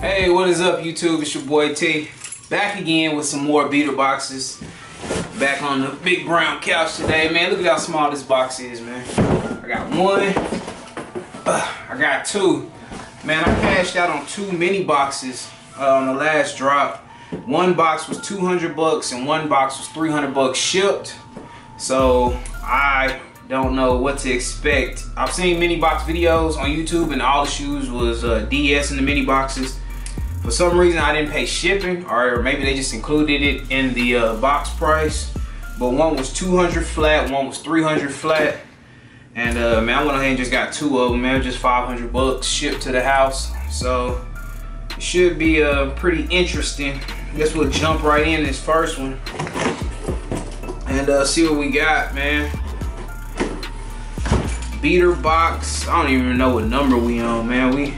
Hey, what is up YouTube? It's your boy T. Back again with some more beater boxes. Back on the big brown couch today, man. Look at how small this box is, man. I got one. I got two. Man, I cashed out on 2 mini boxes on the last drop. One box was 200 bucks and one box was 300 bucks shipped. So I don't know what to expect. I've seen mini box videos on YouTube and all the shoes was DS in the mini boxes. For some reason I didn't pay shipping, or maybe they just included it in the box price. But one was 200 flat, one was 300 flat. And man, I went ahead and just got 2 of them, man. Just 500 bucks shipped to the house. So it should be pretty interesting. I guess we'll jump right in this first one and see what we got, man. Beater box. I don't even know what number we on, man.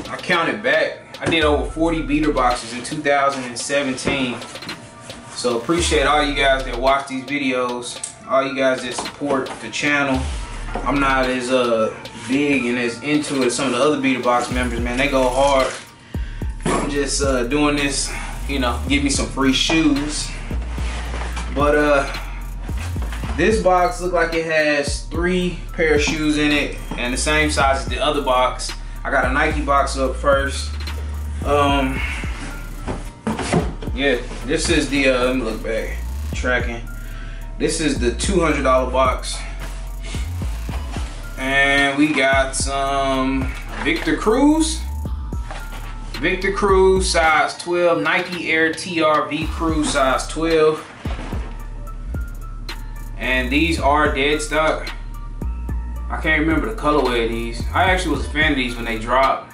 I counted back. I did over 40 beater boxes in 2017. So appreciate all you guys that watch these videos, all you guys that support the channel. I'm not as big and as into it as some of the other beater box members, man. They go hard. I'm just doing this, you know, give me some free shoes. But this box look like it has 3 pair of shoes in it and the same size as the other box. I got a Nike box up first. Yeah, this is the let me look back, tracking. This is the $200 box. And we got some Victor Cruz size 12, Nike Air TRV Cruz size 12. And these are dead stock. I can't remember the colorway of these. I actually was a fan of these when they dropped.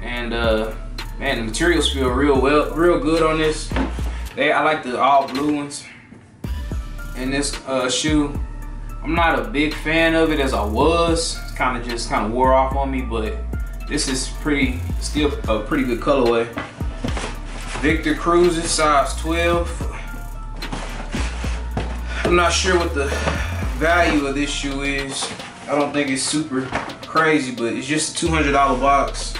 And man, the materials feel real good on this. I like the all blue ones in this shoe. I'm not a big fan of it as I was. It's kind of wore off on me, but this is still a pretty good colorway. Victor Cruz is size 12. I'm not sure what the value of this shoe is. I don't think it's super crazy, but it's just a $200 box.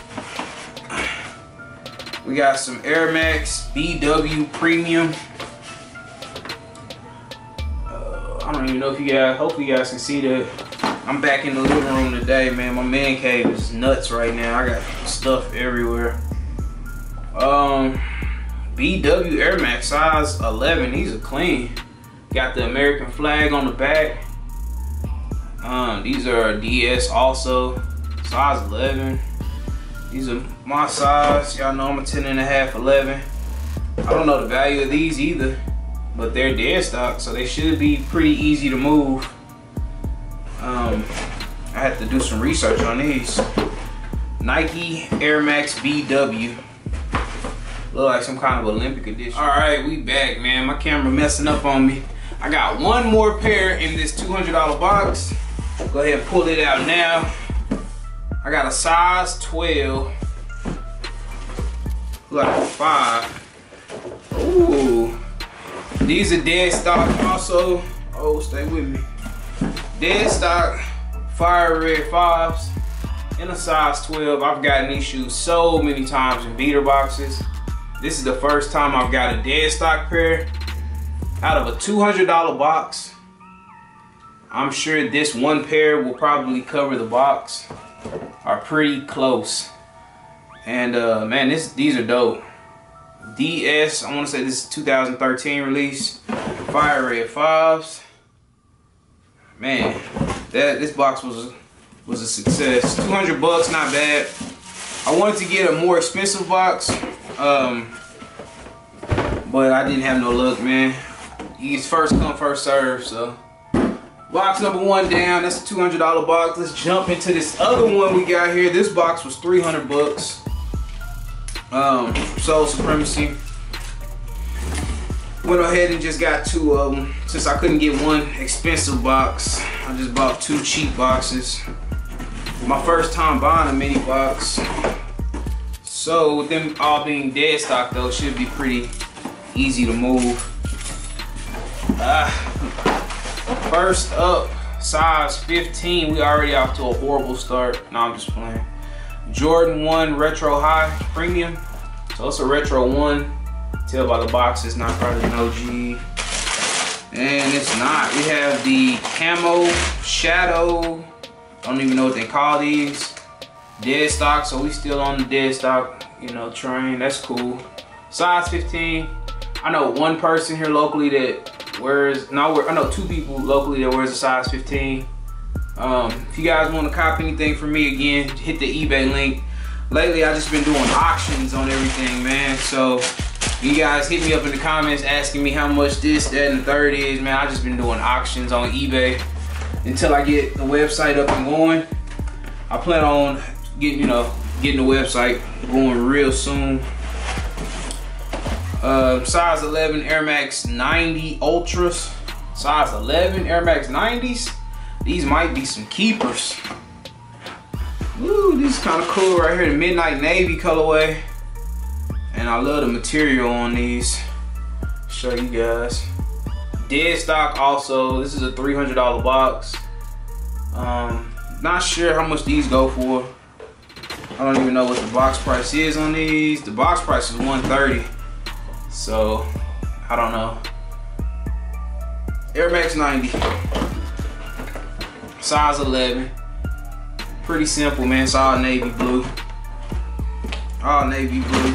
We got some Air Max BW Premium. I don't even know if you guys, hopefully you guys can see that. I'm back in the living room today, man. My man cave is nuts right now. I got stuff everywhere. BW Air Max size 11. These are clean. Got the American flag on the back. These are DS also, size 11. These are my size. Y'all know I'm a 10.5, 11. I don't know the value of these either, but they're dead stock, so they should be pretty easy to move. I had to do some research on these. Nike Air Max BW. Look like some kind of Olympic edition. All right, we back, man. My camera messing up on me. I got one more pair in this $200 box. Go ahead and pull it out now. I got a size 12. Look like a 5. Ooh. These are dead stock also. Oh, stay with me. Dead stock fire red 5s in a size 12. I've gotten these shoes so many times in beater boxes. This is the first time I've got a dead stock pair. Out of a $200 box, I'm sure this one pair will probably cover the box, are pretty close. And man, these are dope. DS, I want to say this is 2013 release. Fire red 5s. Man, this box was a success. 200 bucks, not bad. I wanted to get a more expensive box, but I didn't have no luck, man. It's first come, first serve. So box number 1 down. That's a $200 box. Let's jump into this other one we got here. This box was 300 bucks. Soul Supremacy. Went ahead and just got 2 of them. Since I couldn't get one expensive box, I just bought 2 cheap boxes. My first time buying a mini box. So with them all being dead stock though, it should be pretty easy to move. First up, size 15. We already off to a horrible start. No, I'm just playing. Jordan 1 Retro High Premium. So it's a Retro 1. Tell by the box it's not probably an OG. And it's not. We have the Camo Shadow. I don't even know what they call these. Dead stock, so we still on the dead stock, you know, train. That's cool. Size 15. I know one person here locally that wears, no, I know two people locally that wears a size 15. If you guys want to copy anything from me, again, hit the eBay link. Lately, I just been doing auctions on everything, man. So you guys hit me up in the comments asking me how much this, that, and the third is, man. I just been doing auctions on eBay until I get the website up and going. I plan on getting, you know, getting the website going real soon. Size 11 Air Max 90 Ultras. Size 11 Air Max 90s. These might be some keepers. Ooh, this is kind of cool right here, the Midnight Navy colorway. And I love the material on these. Show you guys. Dead stock also. This is a $300 box. Not sure how much these go for. I don't even know what the box price is on these. The box price is $130. So, I don't know. Air Max 90. Size 11. Pretty simple, man. It's all navy blue. All navy blue.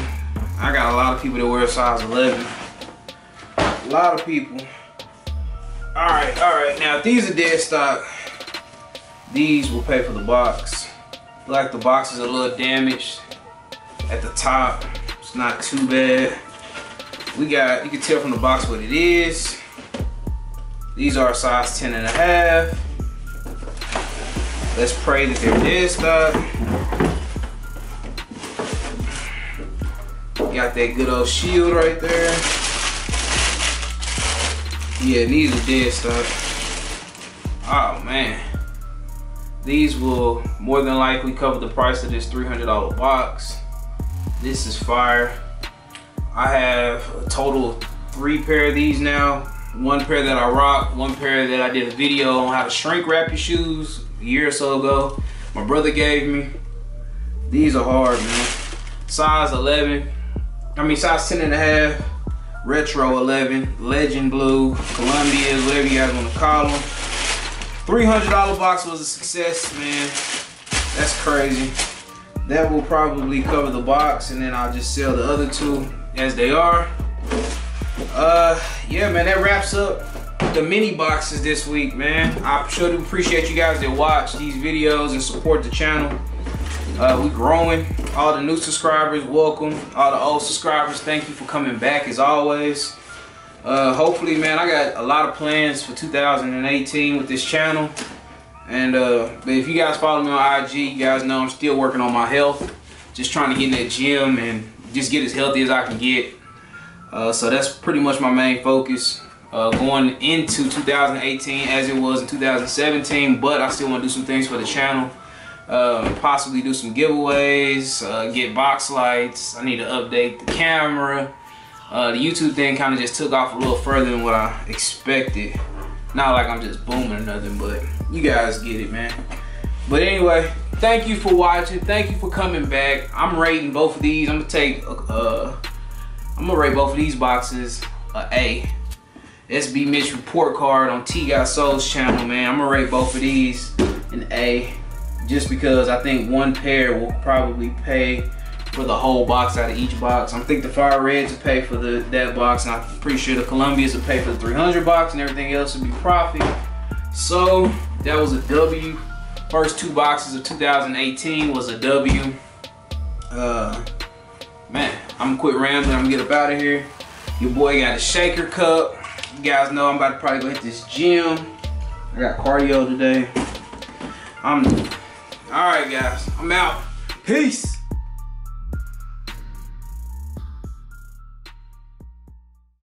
I got a lot of people that wear size 11. A lot of people. Alright. Now, if these are dead stock, these will pay for the box. Like the box is a little damaged at the top. It's not too bad. We got, you can tell from the box what it is. These are size 10.5. Let's pray that they're dead stock. Got that good old shield right there. Yeah, these are dead stock. Oh man. These will more than likely cover the price of this $300 box. This is fire. I have a total of 3 pair of these now. 1 pair that I rock, 1 pair that I did a video on how to shrink wrap your shoes a year or so ago. My brother gave me. These are hard, man. Size 11. I mean size 10.5. Retro 11. Legend blue. Columbia's, whatever you guys want to call them. $300 box was a success, man. That's crazy. That will probably cover the box, and then I'll just sell the other 2 as they are. Yeah, man, that wraps up the mini boxes this week, man. I sure do appreciate you guys that watch these videos and support the channel. We growing. All the new subscribers, welcome. All the old subscribers, thank you for coming back as always. Hopefully, man, I got a lot of plans for 2018 with this channel. And but if you guys follow me on IG, you guys know I'm still working on my health. Just trying to get in that gym and just get as healthy as I can get. So that's pretty much my main focus going into 2018 as it was in 2017. But I still want to do some things for the channel. Possibly do some giveaways, get box lights. I need to update the camera. The YouTube thing kind of just took off a little further than what I expected. Not like I'm just booming or nothing, but you guys get it, man. But anyway, thank you for watching. Thank you for coming back. I'm rating both of these. I'm gonna rate both of these boxes A. SB Mitch report card on TGOTSOLE's channel, man. I'm gonna rate both of these an A, just because I think 1 pair will probably pay for the whole box out of each box. I think the Fire Reds will pay for that box, and I'm pretty sure the Columbias will pay for the 300 box, and everything else will be profit. So that was a W. First 2 boxes of 2018 was a W. Man, I'm gonna quit rambling. I'm gonna get up out of here. Your boy got a shaker cup. You guys know I'm about to probably go hit this gym. I got cardio today. All right, guys. I'm out. Peace.